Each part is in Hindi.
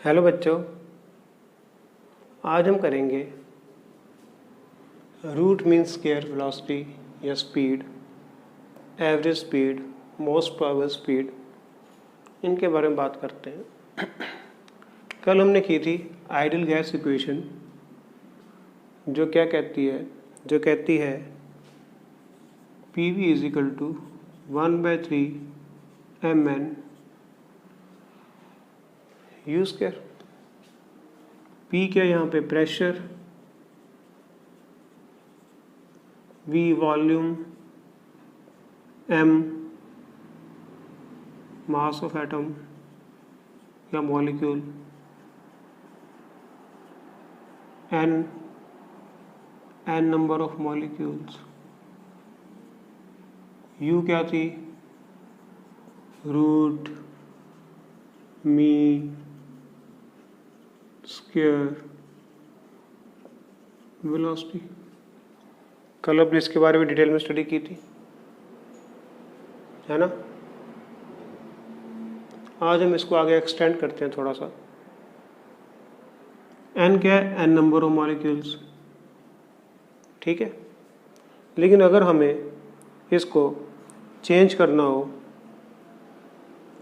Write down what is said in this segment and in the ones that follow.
हेलो बच्चों, आज हम करेंगे रूट मीन स्क्वायर वेलोसिटी या speed, average speed, most probable speed, इनके बारे में बात करते हैं। कल हमने की थी आइडियल गैस इक्वेशन, जो क्या कहती है, जो कहती है PV is equal to 1/3 mn U square. P क्या यहाँ पे pressure, V volume, M mass of atom या molecule, N number of molecules, U क्या थी रूट मीन स्क्वायर वेलोसिटी। कल अपने इसके बारे में डिटेल में स्टडी की थी, है ना। आज हम इसको आगे एक्सटेंड करते हैं थोड़ा सा। n क्या है? n नंबर ऑफ मॉलिक्यूल्स, ठीक है। लेकिन अगर हमें इसको चेंज करना हो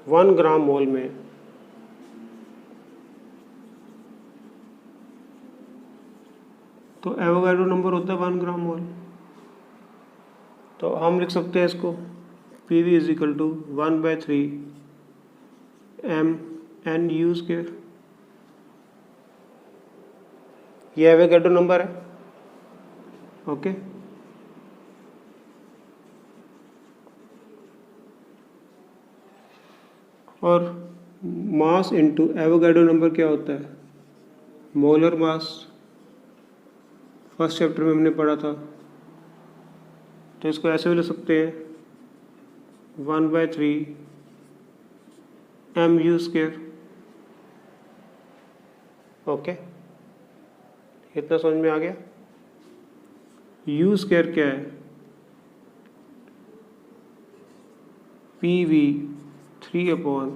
1 ग्राम मोल में, तो एवोगाड्रो नंबर होता है 1 ग्राम मोल। तो हम लिख सकते हैं इसको PV is equal to 1/3 mn square. ये एवोगाड्रो नंबर है, ओके। और मास इनटू एवोगाड्रो नंबर क्या होता है? Molar mass. फर्स्ट चैप्टर में हमने पढ़ा था। तो इसको ऐसे भी लिख सकते हैं 1/3 mu स्क्वायर, ओके। इतना समझ में आ गया। U स्क्वायर क्या है? PV 3/m,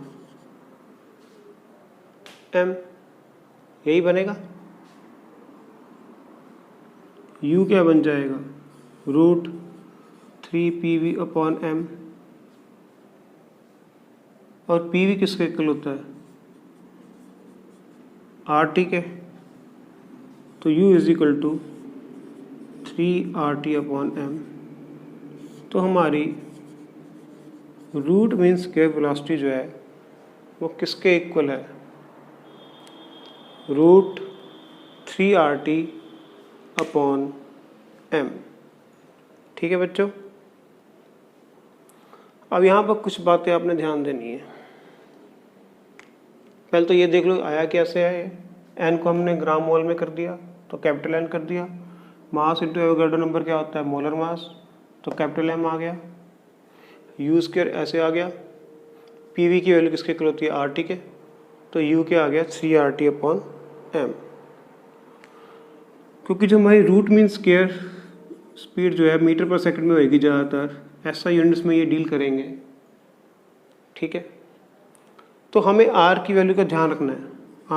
यही बनेगा। U क्या बन जाएगा? Root 3PV/m। और PV किसका इक्वल होता है? RT के। तो U is equal to 3RT/m। तो हमारी रूट मीन स्क्वायर वेलोसिटी जो है वो किसके इक्वल है? रूट 3RT/m, ठीक है बच्चों। अब यहाँ पर कुछ बातें आपने ध्यान देनी है। पहले तो ये देख लो आया कैसे है। n को हमने ग्राम मोल में कर दिया, तो कैपिटल N कर दिया। मास इंटू एवोगाड्रो नंबर क्या होता है? मोलर मास, तो कैपिटल M आ गया। U स्क्वायर ऐसे आ गया। PV की वैल्यू किसके इक्वल होती है? RT के। तो U क्या आ गया? 3RT/m। क्योंकि जो हमारी रूट मीन स्क्वायर स्पीड जो है मीटर पर सेकंड में होगी ज़्यादातर, ऐसा यूनिट्स में ये डील करेंगे, ठीक है। तो हमें R की वैल्यू का ध्यान रखना है।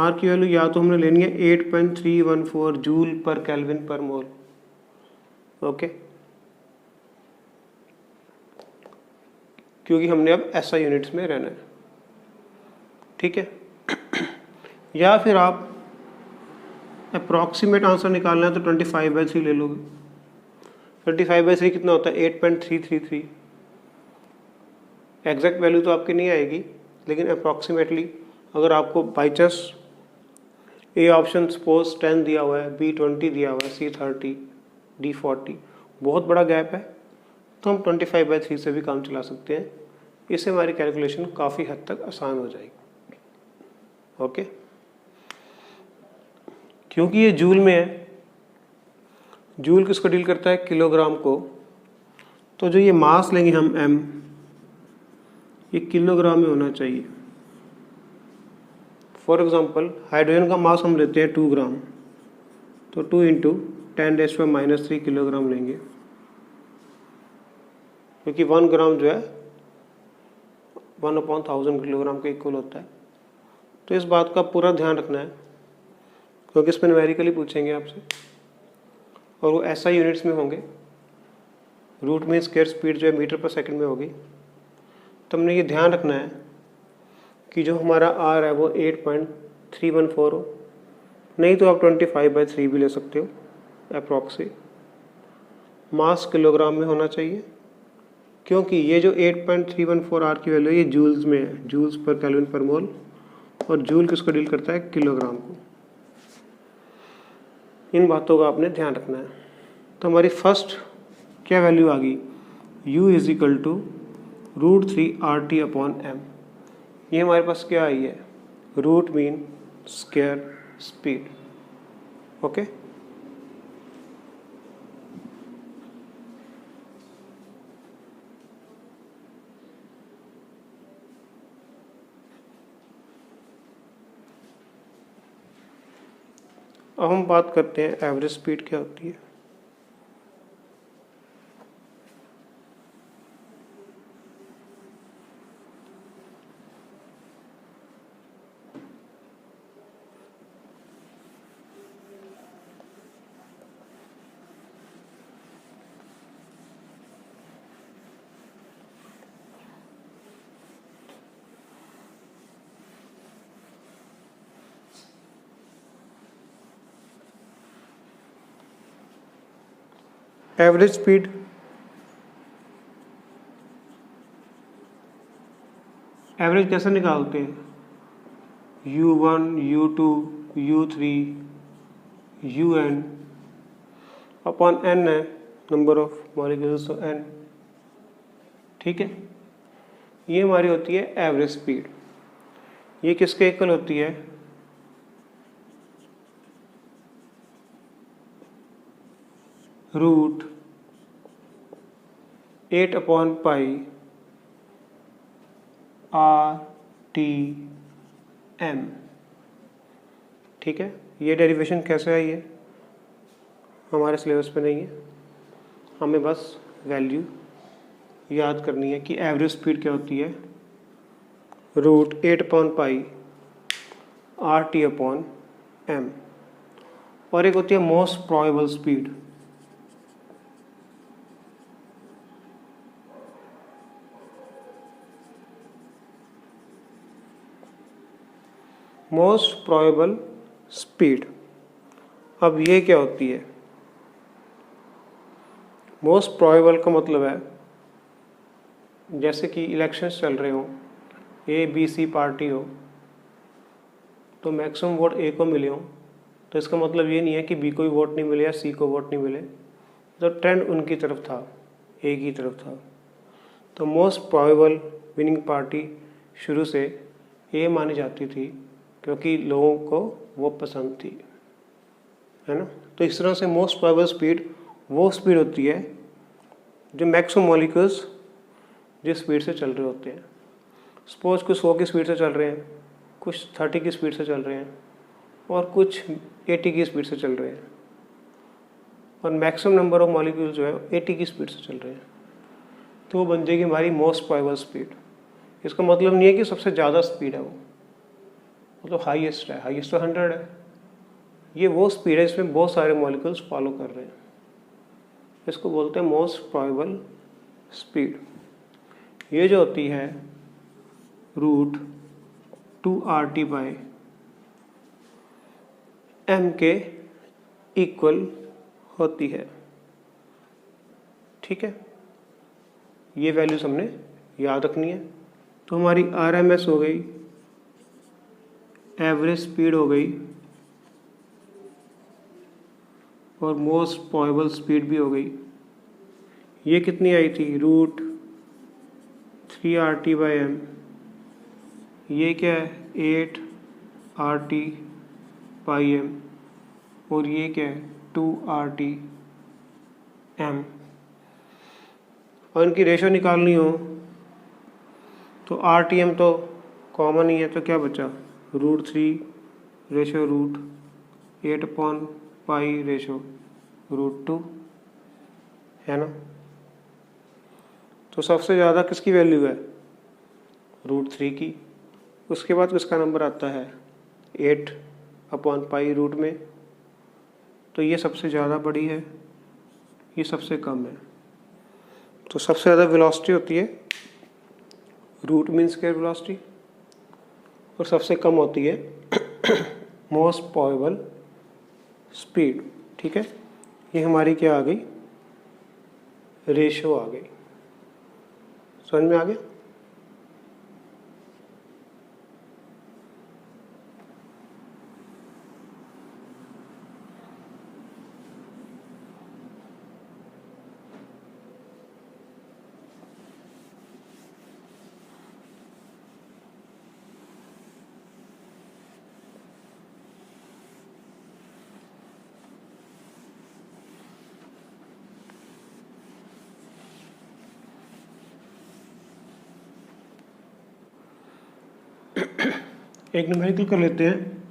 R की वैल्यू या तो हमने लेनी है 8.314 जूल पर केल्विन पर मोल, ओके। क्योंकि हमने अब SI यूनिट्स में रहना है, ठीक है। या फिर आप अप्रॉक्सीमेट आंसर निकालना है तो 25/3 ले लोगे। 25/3 कितना होता है? 8.333। एग्जैक्ट वैल्यू तो आपकी नहीं आएगी, लेकिन अप्रॉक्सीमेटली अगर आपको by chance A option suppose 10 दिया हुआ है, B 20 दिया हुआ है, C 30, D 40, बहुत बड़ा गैप है, तो हम 25/3 से भी काम चला सकते हैं। इससे हमारी कैलकुलेशन काफ़ी हद तक आसान हो जाएगी, ओके। क्योंकि ये जूल में है, जूल किसको डील करता है? किलोग्राम को। तो जो ये मास लेंगे हम M, ये किलोग्राम में होना चाहिए। फॉर एग्जांपल हाइड्रोजन का मास हम लेते हैं 2 ग्राम, तो 2 × 10⁻³ किलोग्राम लेंगे, क्योंकि 1 ग्राम जो है 1/1000 किलोग्राम के इक्वल होता है। तो इस बात का पूरा ध्यान रखना है क्योंकि इसमें न्यूमेरिकली पूछेंगे आपसे और वो ऐसा यूनिट्स में होंगे। रूट में स्क्वायर स्पीड जो है मीटर पर सेकंड में होगी। तो हमने ये ध्यान रखना है कि जो हमारा आर है वो 8.314 हो, नहीं तो आप 25/3 भी ले सकते हो अप्रॉक्स से। मास किलोग्राम में होना चाहिए क्योंकि ये जो 8.314 आर की वैल्यू है ये जूल्स में है, जूल्स पर केल्विन पर मोल, और जूल किसको डील करता है, किलोग्राम को। इन बातों का आपने ध्यान रखना है। तो हमारी फर्स्ट क्या वैल्यू आ गई, u is equal to √3RT/m। ये हमारे पास क्या आई है, root mean square speed. Okay, अब हम बात करते हैं एवरेज स्पीड क्या होती है। एवरेज स्पीड एवरेज कैसे निकालते हैं, u1 u2 u3 un upon n है नंबर ऑफ मॉलिक्यूल्स, तो n। ठीक है, ये हमारी होती है एवरेज स्पीड। ये किसके इक्वल होती है, रूट 8/π RTM। ठीक है, ये डेरिवेशन कैसे आई है हमारे सिलेबस पे नहीं है, हमें बस वैल्यू याद करनी है कि एवरेज स्पीड क्या होती है, रूट 8/π RT/m। और एक होती है most probable speed. Most probable speed, अब ये क्या होती है, मोस्ट प्रोबेबल का मतलब है जैसे कि इलेक्शंस चल रहे हो, ABC पार्टी हो, तो मैक्सिमम वोट A को मिले हो, तो इसका मतलब ये नहीं है कि B को भी वोट नहीं मिले या C को वोट नहीं मिले, तो ट्रेंड उनकी तरफ था, A की तरफ था। तो मोस्ट प्रोबेबल विनिंग पार्टी शुरू से A मानी जाती थी क्योंकि लोगों को वो पसंद थी, है ना। तो इस तरह से मोस्ट प्रोबेबल स्पीड वो स्पीड होती है जो मैक्सिमम मॉलिक्यूल्स जिस स्पीड से चल रहे होते हैं। सपोज कुछ 100 की स्पीड से चल रहे हैं, कुछ 30 की स्पीड से चल रहे हैं, और कुछ 80 की स्पीड से चल रहे हैं, और मैक्सिमम नंबर ऑफ मॉलिक्यूल जो है 80 की स्पीड से चल रहे हैं, तो वो बन जाएगी हमारी मोस्ट प्रोबेबल स्पीड। इसका मतलब नहीं है कि सबसे ज़्यादा स्पीड है वो, मतलब हाईएस्ट है, हाईएस्ट तो 100 है। ये वो स्पीड है इसमें बहुत सारे मॉलिक्यूल्स फॉलो कर रहे हैं, इसको बोलते हैं मोस्ट प्रोबेबल स्पीड। ये जो होती है रूट 2RT/m के इक्वल होती है। ठीक है, ये वैल्यूज हमने याद रखनी है। तो हमारी RMS हो गई, एवरेज स्पीड हो गई, और मोस्ट प्रोबेबल स्पीड भी हो गई। ये कितनी आई थी, रूट 3RT/m। ये क्या है, 8RT/m, और ये क्या है, 2RT/m। और इनकी रेशो निकालनी हो तो RTM तो कॉमन ही है, तो क्या बचा, root 3 ratio root 8/π ratio root 2, है ना। तो सबसे ज़्यादा किसकी वैल्यू है, रूट 3 की, उसके बाद इसका नंबर आता है 8/पाई रूट में। तो ये सबसे ज़्यादा बड़ी है, ये सबसे कम है। तो सबसे ज़्यादा वेलोसिटी होती है रूट मीन स्क्वायर वेलोसिटी, और सबसे कम होती है मोस्ट प्रोबेबल स्पीड। ठीक है, ये हमारी क्या आ गई, रेशो आ गई। समझ में आ गया? एक न्यूमेरिकल कर लेते हैं।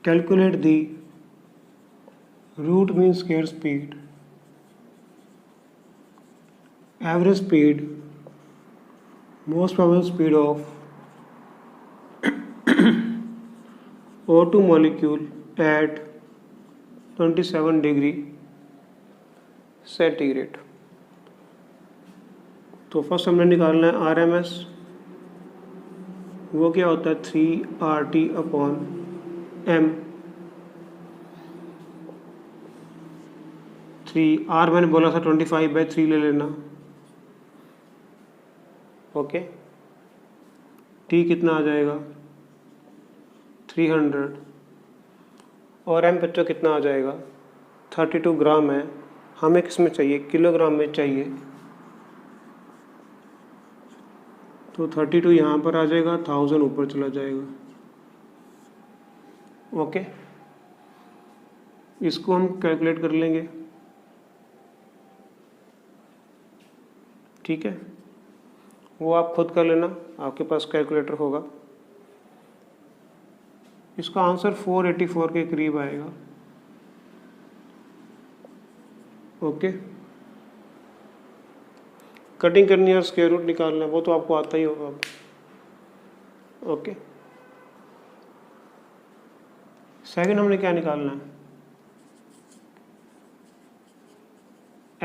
Calculate the root mean square speed, average speed, most probable speed of O2 molecule at 27 degree centigrade. तो फर्स्ट हमने निकालना है RMS, वो क्या होता है 3RT/m। 3R मैंने बोला था 25/3 ले लेना। ओके, T कितना आ जाएगा 300, और M बच्चों कितना आ जाएगा 32 ग्राम है। हमें किस में चाहिए, किलोग्राम में चाहिए। तो 32 यहाँ पर आ जाएगा, 1000 ऊपर चला जाएगा। ओके, इसको हम कैलकुलेट कर लेंगे। ठीक है, वो आप खुद कर लेना, आपके पास कैलकुलेटर होगा। इसका आंसर 484 के करीब आएगा। ओके, कटिंग करनी है और स्क्वायर रूट निकालना है, वो तो आपको आता ही होगा। ओके, सेकंड हमने क्या निकालना है,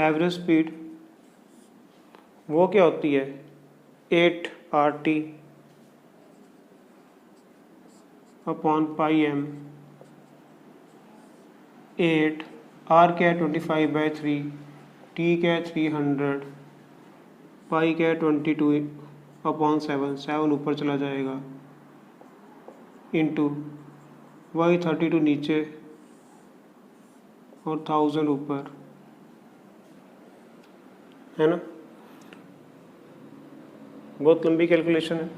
एवरेज स्पीड। वो क्या होती है 8RT/πm। 8 R क्या है 25/3, T क्या है 300, पाई क्या है 22/7, 7 ऊपर चला जाएगा, इंटू वही 32 नीचे और 1000 ऊपर, है ना। बहुत लंबी कैलकुलेशन है,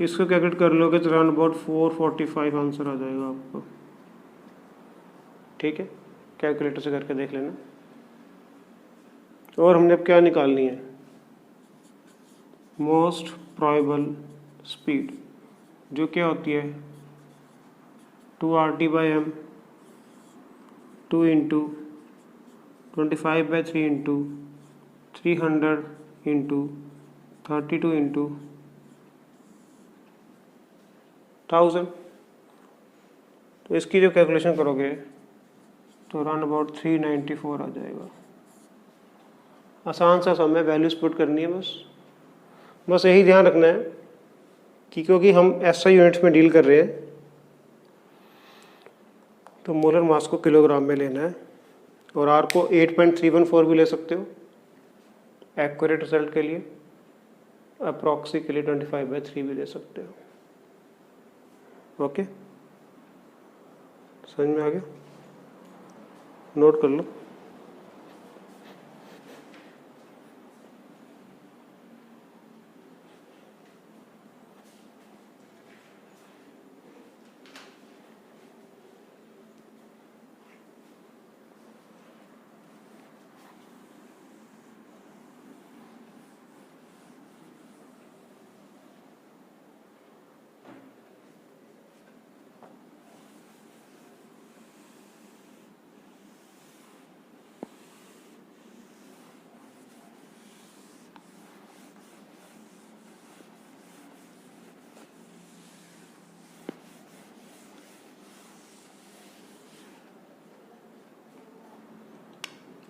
इसको कैलकुलेट कर लोगे तो अराउंड अबाउट 445 आंसर आ जाएगा आपको। ठीक है, कैलकुलेटर से करके देख लेना। और हमने अब क्या निकालनी है, मोस्ट प्रोबेबल स्पीड, जो क्या होती है 2RT/m, 2 into 25/3 into 300 into 32 into 1000। तो इसकी जो कैलकुलेशन करोगे तो अराउंड अबाउट 394 आ जाएगा। आसान सा सम है, वैल्यूज पुट करनी है बस यही ध्यान रखना है कि क्योंकि हम SI यूनिट्स में डील कर रहे हैं तो मोलर मास को किलोग्राम में लेना है, और R को 8.314 भी ले सकते हो एक्यूरेट रिजल्ट के लिए, अप्रॉक्सी के लिए 25/3 भी ले सकते हो। ओके, समझ में आ गया, नोट कर लो।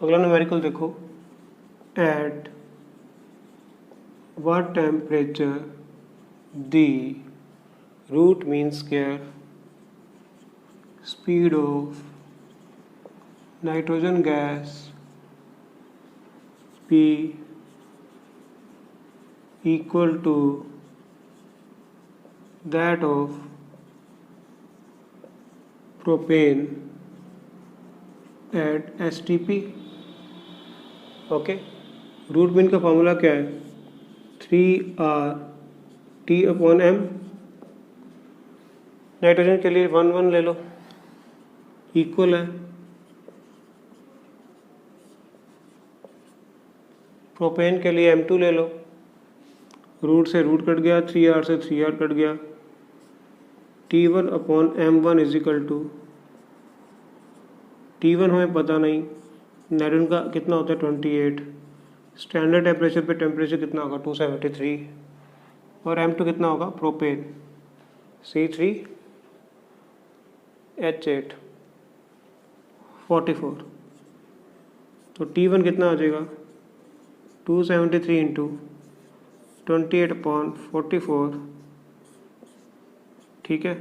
अगला न्यूमेरिकल देखो, eight what temperature the root mean square speed of nitrogen gas P equal to that of propane at STP। Okay, root mean का फॉर्मूला क्या है? 3R/T/m। नाइट्रोजन के लिए 1 ले लो, इक्वल है प्रोपेन के लिए M2 ले लो, रूट से रूट कट गया, 3R से 3R कट गया, T1/m1 is equal to, T1 हमें पता नहीं, नाइट्रोजन का कितना होता है 28, स्टैंडर्ड टेम्परेचर पे टेम्परेचर कितना होगा 273, और M2 कितना होगा प्रोपेन C3H8 44। तो T1 कितना आ जाएगा 273 इंटू 28/44, ठीक है।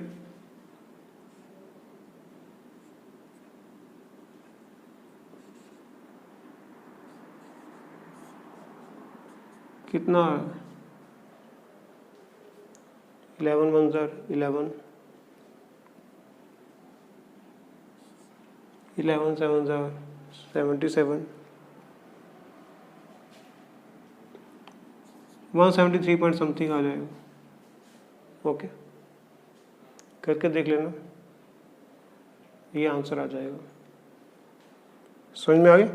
कितना 11 1 11, 11 7 77, 173 पॉइंट समथिंग आ जाएगा। ओके, करके देख लेना, ये आंसर आ जाएगा। समझ में आ गया?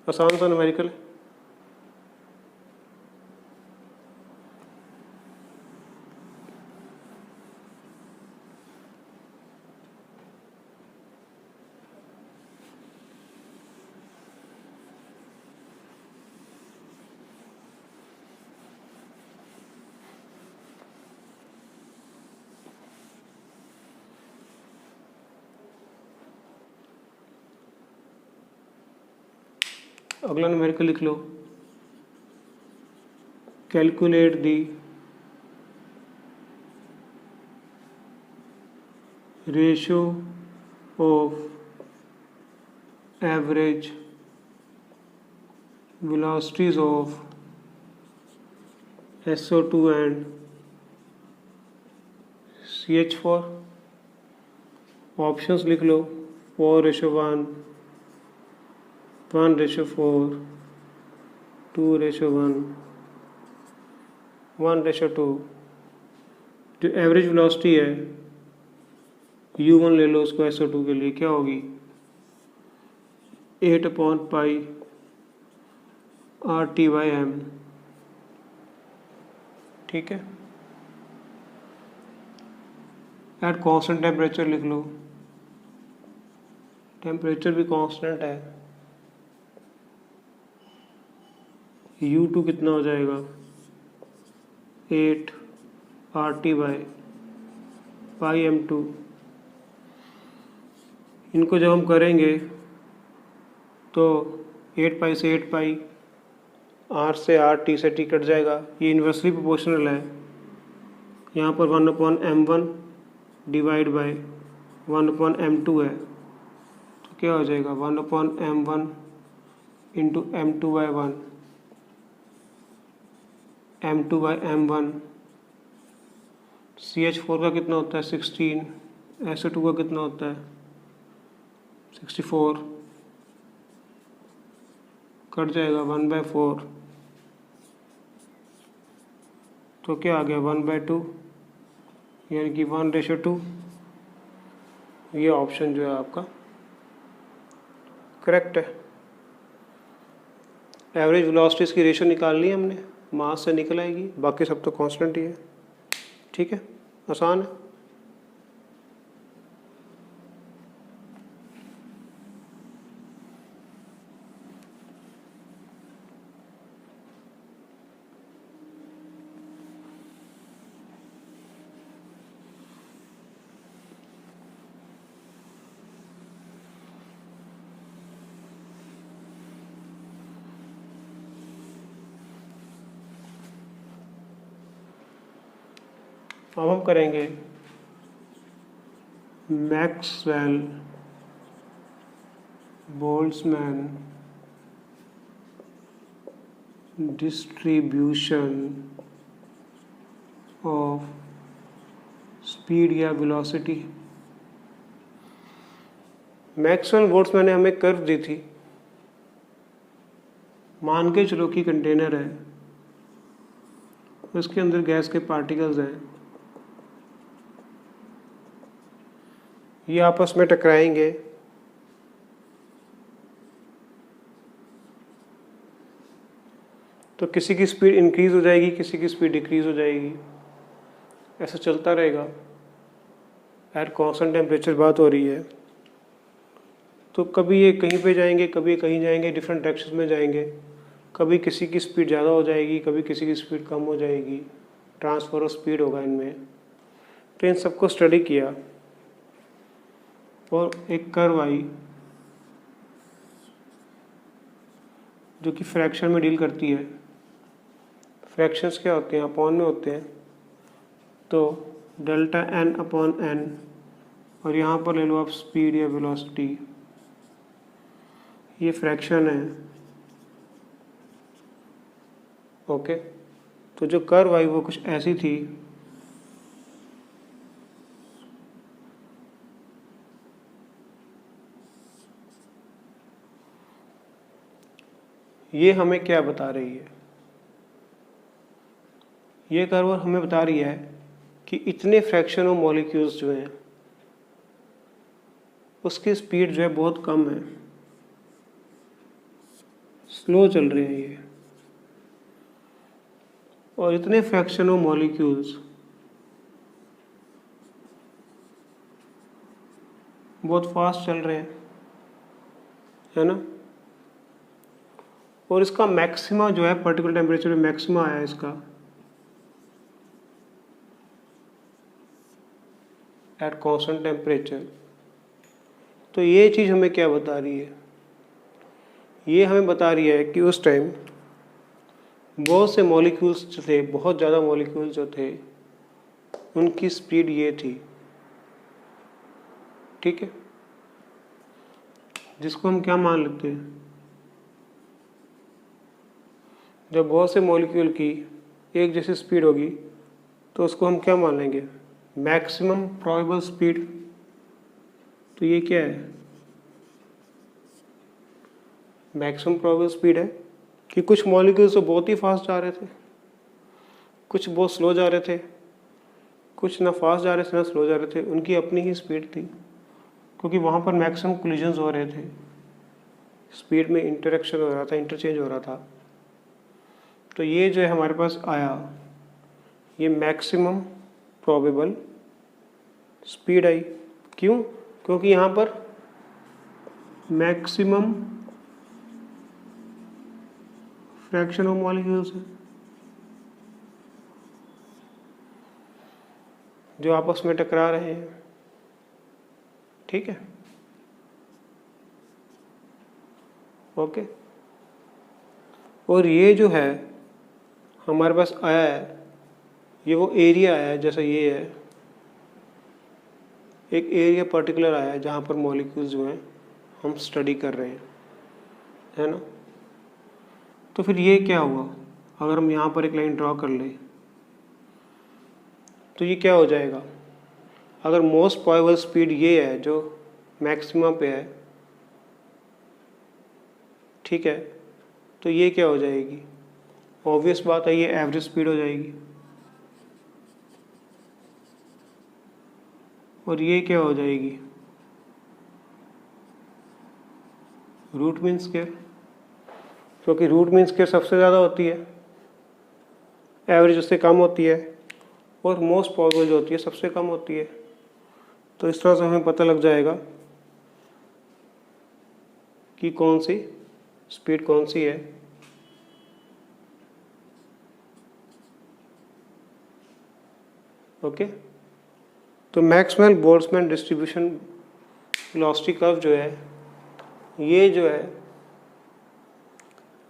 आसान सा न्यूमेरिकल है। अगला न्यूमेरिकल लिख लो, calculate the ratio of average velocities of SO2 and CH4। Options लिख लो, 4:1, 1:4, 2:1, 1:2। जो एवरेज वेलोसिटी है U1 ले लो उसको SO2 के लिए, क्या होगी 8/πRT/m, ठीक है। एट कांस्टेंट टेम्परेचर लिख लो, टेम्परेचर भी कांस्टेंट है, U2 कितना हो जाएगा 8RT/m2। इनको जब हम करेंगे तो 8π से 8π, R से R, T से T कट जाएगा, ये इन्वर्सली प्रोपोर्शनल है। यहाँ पर 1/m1 डिवाइड बाय 1/m2 है, तो क्या हो जाएगा 1/m1 into m2/1, m2/m1। CH4 का कितना होता है 16, SO2 का कितना होता है 64, कट जाएगा 1/4, तो क्या आ गया 1/2, यानी कि 1:2। ये ऑप्शन जो है आपका करेक्ट है। एवरेज वेलोसिटीज की रेशियो निकाल ली हमने, मास से निकल आएगी, बाकी सब तो कांस्टेंट ही है, ठीक है, आसान है। अब हम करेंगे Maxwell Boltzmann distribution of speed या वेलोसिटी। मैक्सवेल बोल्ट्जमैन ने हमें कर्व दी थी, मान के चलो कि कंटेनर है, उसके अंदर गैस के पार्टिकल्स हैं, ये आपस में टकराएंगे, तो किसी की स्पीड इंक्रीज हो जाएगी, किसी की स्पीड डिक्रीज हो जाएगी, ऐसा चलता रहेगा। एट कांस्टेंट टेम्परेचर बात हो रही है, तो कभी ये कहीं पे जाएंगे, कभी कहीं जाएंगे, डिफरेंट डायरेक्शन में जाएंगे, कभी किसी की स्पीड ज़्यादा हो जाएगी, कभी किसी की स्पीड कम हो जाएगी, ट्रांसफर ऑफ स्पीड होगा इनमें। तो इन सबको स्टडी किया और एक कर्व आई जो कि फ्रैक्शन में डील करती है। फ्रैक्शंस क्या होते हैं? अपॉन में होते हैं, तो डेल्टा एन अपॉन एन, और यहाँ पर ले लो आप स्पीड या वेलोसिटी, ये फ्रैक्शन है। ओके, तो जो कर्व आई वो कुछ ऐसी थी। ये हमें क्या बता रही है? ये कर्व हमें बता रही है कि इतने फ्रैक्शन ऑफ मॉलिक्यूल्स जो हैं उसकी स्पीड जो है बहुत कम है, स्लो चल रहे हैं ये, और इतने फ्रैक्शन ऑफ मॉलिक्यूल्स बहुत फास्ट चल रहे हैं, है ना। और इसका मैक्सिमा जो है पर्टिकुलर टेम्परेचर में मैक्सिमा आया इसका एट कांस्टेंट टेम्परेचर। तो ये चीज़ हमें क्या बता रही है? ये हमें बता रही है कि उस टाइम बहुत से मॉलिक्यूल्स जो थे, बहुत ज़्यादा मॉलिक्यूल्स जो थे, उनकी स्पीड ये थी, ठीक है, जिसको हम क्या मान लेते हैं? जब बहुत से मॉलिक्यूल की एक जैसी स्पीड होगी तो उसको हम क्या मान लेंगे? Maximum probable speed. तो ये क्या है? मैक्सिमम प्रोबेबल स्पीड है कि कुछ मॉलिक्यूल्स तो बहुत ही फास्ट जा रहे थे, कुछ बहुत स्लो जा रहे थे, कुछ ना फास्ट जा रहे थे ना स्लो जा रहे थे, उनकी अपनी ही स्पीड थी, क्योंकि वहाँ पर मैक्सिमम कोलिजन्स हो रहे थे, स्पीड में इंटरेक्शन हो रहा था, इंटरचेंज हो रहा था। तो ये जो है हमारे पास आया, ये मैक्सिमम प्रोबेबल स्पीड आई। क्यों? क्योंकि यहाँ पर मैक्सिमम फ्रैक्शन ऑफ मॉलिक्यूल्स है जो आपस में टकरा रहे हैं, ठीक है, ओके। और ये जो है हमारे पास आया है, ये वो एरिया आया है, जैसा ये है, एक एरिया पर्टिकुलर आया है जहाँ पर मॉलिक्यूल्स जो हैं हम स्टडी कर रहे हैं, है ना। तो फिर ये क्या हुआ? अगर हम यहाँ पर एक लाइन ड्रॉ कर लें तो ये क्या हो जाएगा? अगर मोस्ट प्रोबेबल स्पीड ये है जो मैक्सिमम पे है, ठीक है, तो ये क्या हो जाएगी? ऑब्वियस बात है, ये एवरेज स्पीड हो जाएगी। और ये क्या हो जाएगी? रूट मीन स्क्वायर, क्योंकि रूट मीन स्क्वायर सबसे ज़्यादा होती है, एवरेज उससे कम होती है, और मोस्ट प्रोबेबल जो होती है सबसे कम होती है। तो इस तरह से हमें पता लग जाएगा कि कौन सी स्पीड कौन सी है। ओके, तो Maxwell Boltzmann distribution velocity curve जो है, ये जो है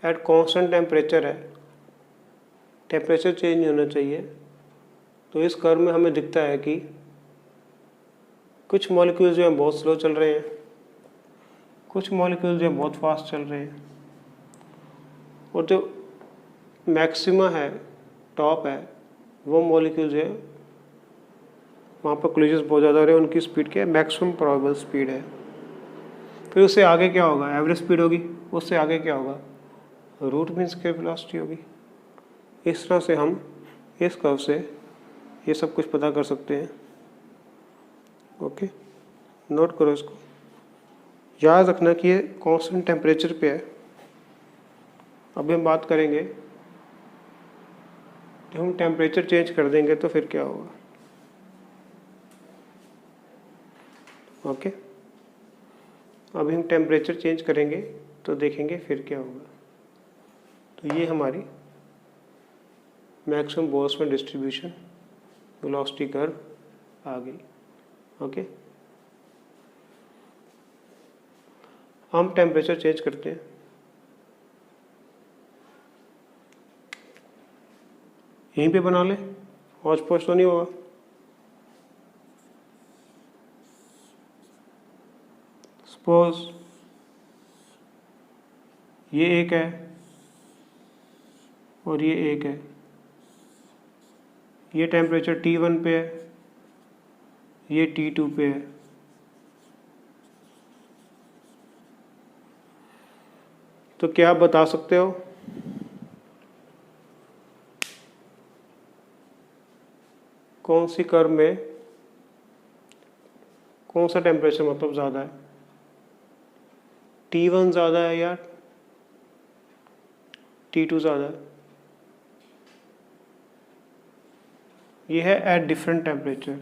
एट कांस्टेंट टेम्परेचर है, टेम्परेचर चेंज नहीं होना चाहिए, तो इस कर्व में हमें दिखता है कि कुछ मॉलिक्यूल्स जो हैं बहुत स्लो चल रहे हैं, कुछ मॉलिक्यूल्स जो हैं बहुत फास्ट चल रहे हैं, और जो मैक्सिमा है, टॉप है, वो मॉलिक्यूल्स जो है वहाँ पर कोलिजन्स बहुत ज़्यादा हो रहे हैं, उनकी स्पीड क्या है, मैक्सिमम प्रोबेबल स्पीड है। फिर उससे आगे क्या होगा, एवरेज स्पीड होगी, उससे आगे क्या होगा, रूट मीन स्क्वायर वेलोसिटी होगी। इस तरह से हम इस कर्व से ये सब कुछ पता कर सकते हैं। ओके, नोट करो इसको, याद रखना कि ये कांस्टेंट टेम्परेचर पे है। अभी हम बात करेंगे जब हम टेम्परेचर चेंज कर देंगे तो फिर क्या होगा। ओके, अभी हम टेम्परेचर चेंज करेंगे तो देखेंगे फिर क्या होगा। तो ये हमारी maximum Boltzmann distribution velocity curve आ गई। ओके, हम टेम्परेचर चेंज करते हैं। यहीं पे बना लें, हौच पौच तो नहीं होगा। सपोज ये एक है और ये एक है, ये टेम्परेचर T1 पे है, ये T2 पे है। तो क्या आप बता सकते हो कौन सी कर्व में कौन सा टेम्परेचर मतलब ज़्यादा है, T1 ज़्यादा है या T2 ज़्यादा है? ये है एट डिफरेंट टेम्परेचर।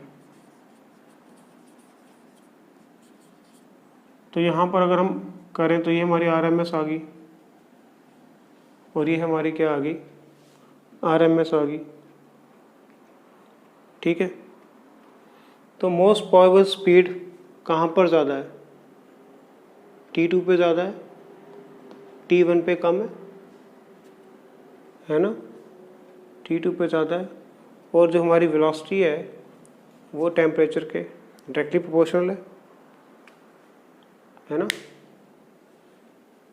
तो यहाँ पर अगर हम करें तो ये हमारी RMS आ गई और ये हमारी क्या आ गई, RMS आ गई। ठीक है, तो मोस्ट प्रोबेबल स्पीड कहाँ पर ज़्यादा है, T2 पे ज़्यादा है, T1 पे कम है ना, T2 पे ज़्यादा है। और जो हमारी वेलोसिटी है वो टेम्परेचर के डायरेक्टली प्रोपोर्शनल है ना,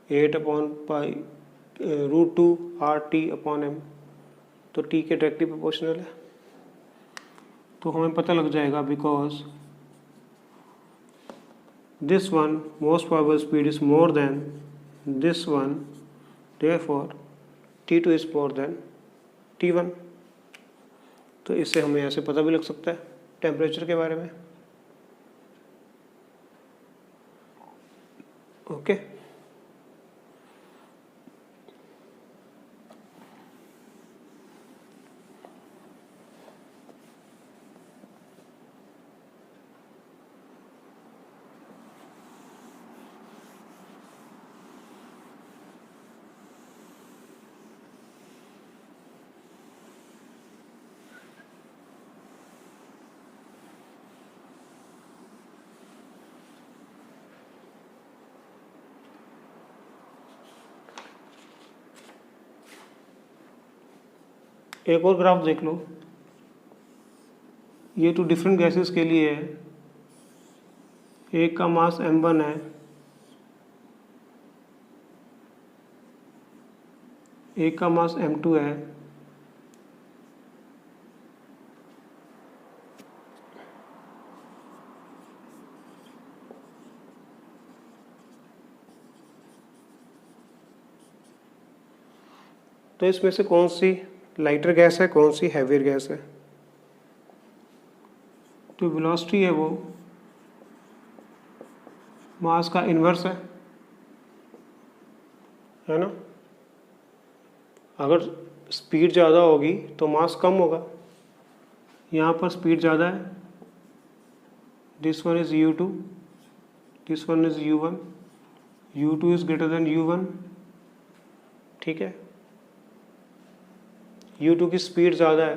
8/√2 RT/m, तो T के डायरेक्टली प्रोपोर्शनल है। तो हमें पता लग जाएगा because this one most probable speed is more than this one, therefore T2 is more than T1। तो इससे हमें ऐसे पता भी लग सकता है टेम्परेचर के बारे में। ओके, एक और ग्राफ देख लो, ये तो डिफरेंट गैसेस के लिए है। एक का मास m1 है, एक का मास m2 है, तो इसमें से कौन सी लाइटर गैस है, कौन सी हैवियर गैस है। तो वेलोसिटी है वो मास का इन्वर्स है ना। अगर स्पीड ज़्यादा होगी तो मास कम होगा। यहाँ पर स्पीड ज़्यादा है, this one is u2, this one is u1, u2 is greater than u1। ठीक है, u2 की स्पीड ज़्यादा है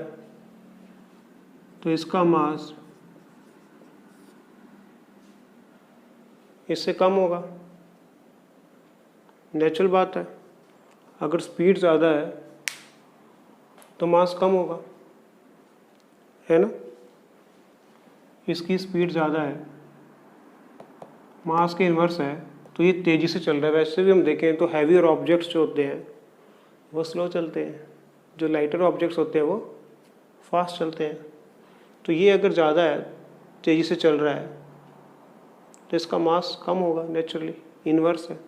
तो इसका मास इससे कम होगा, नेचुरल बात है। अगर स्पीड ज़्यादा है तो मास कम होगा, है ना, इसकी स्पीड ज़्यादा है, मास के इन्वर्स है, तो ये तेज़ी से चल रहा है। वैसे भी हम देखें तो हैवियर ऑब्जेक्ट्स जो होते हैं वो स्लो चलते हैं, जो लाइटर ऑब्जेक्ट्स होते हैं वो फास्ट चलते हैं। तो ये अगर ज़्यादा है, तेज़ी से चल रहा है, तो इसका मास कम होगा, नेचुरली इन्वर्स है।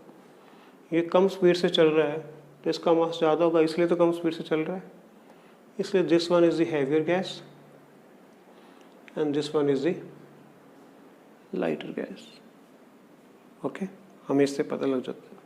ये कम स्पीड से चल रहा है तो इसका मास ज़्यादा होगा, इसलिए तो कम स्पीड से चल रहा है। इसलिए this one is the heavier gas and this one is the lighter gas. Okay, हमें इससे पता लग जाता है।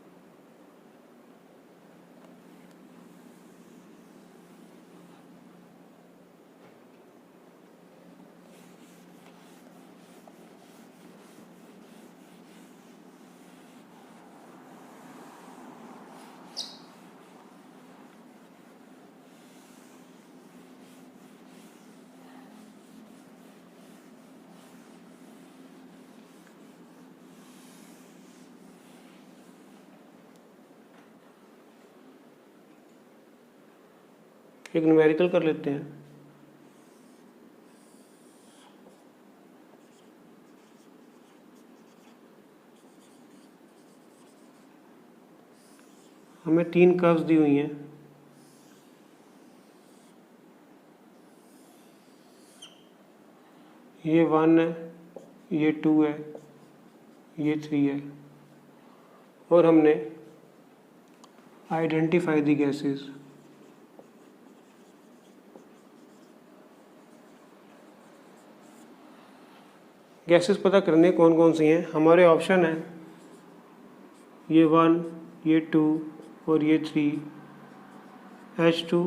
एक न्यूमेरिकल कर लेते हैं। हमें 3 कर्व्स दी हुई हैं। ये 1 है, ये 2 है, ये 3 है, और हमने आइडेंटिफाई दी गैसेस। गैसेस पता करने कौन कौन सी हैं। हमारे ऑप्शन है ये 1, ये 2 और ये 3, H2,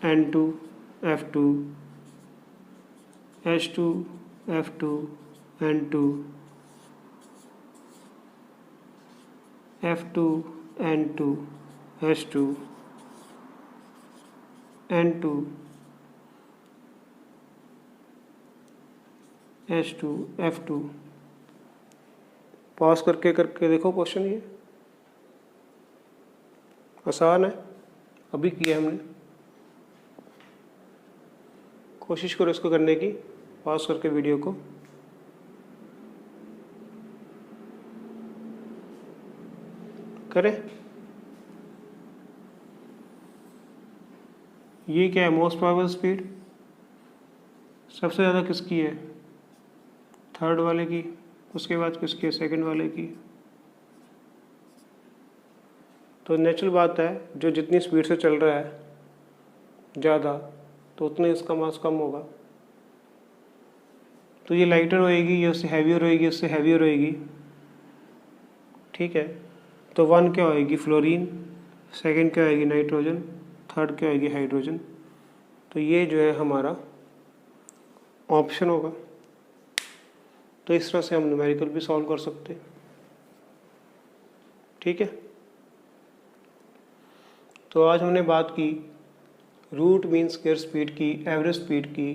N2, F2, H2, F2, N2, F2, N2, H2, N2, H2, F2। Pause करके देखो क्वेश्चन, ये आसान है, अभी किया हमने। कोशिश करो इसको करने की, पॉज करके वीडियो को। करें। ये क्या है, मोस्ट प्रोबेबल स्पीड सबसे ज़्यादा किसकी है, थर्ड वाले की, उसके बाद किसकी है, सेकंड वाले की। तो नेचुरल बात है, जो जितनी स्पीड से चल रहा है ज़्यादा, तो उतने इसका मास कम होगा। तो ये लाइटर होएगी, ये उससे हैवियर होएगी, उससे हैवियर होएगी, ठीक है। तो 1 क्या होएगी, फ्लोरीन, सेकंड क्या होएगी, नाइट्रोजन, थर्ड क्या होएगी, हाइड्रोजन। तो ये जो है हमारा ऑप्शन होगा। तो इस तरह से हम न्यूमेरिकल भी सॉल्व कर सकते हैं, ठीक है। तो आज हमने बात की रूट मीन स्क्वायर स्पीड की, एवरेज स्पीड की,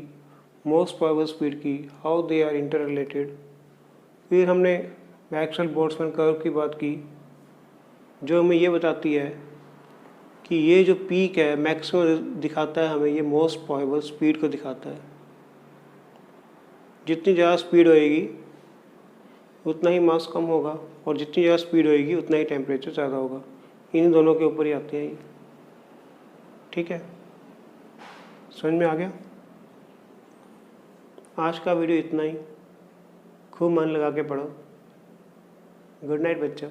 मोस्ट प्रोबेबल स्पीड की, how they are interrelated. फिर हमने मैक्सवेल बोल्ट्जमैन कर्व की बात की, जो हमें ये बताती है कि ये जो पीक है मैक्सिमम दिखाता है हमें, ये मोस्ट प्रोबेबल स्पीड को दिखाता है। जितनी ज़्यादा स्पीड होएगी उतना ही मास कम होगा, और जितनी ज़्यादा स्पीड होएगी उतना ही टेम्परेचर ज़्यादा होगा। इन दोनों के ऊपर ही आते हैं ये, ठीक है। समझ में आ गया। आज का वीडियो इतना ही, खूब मन लगा के पढ़ो। गुड नाइट बच्चों।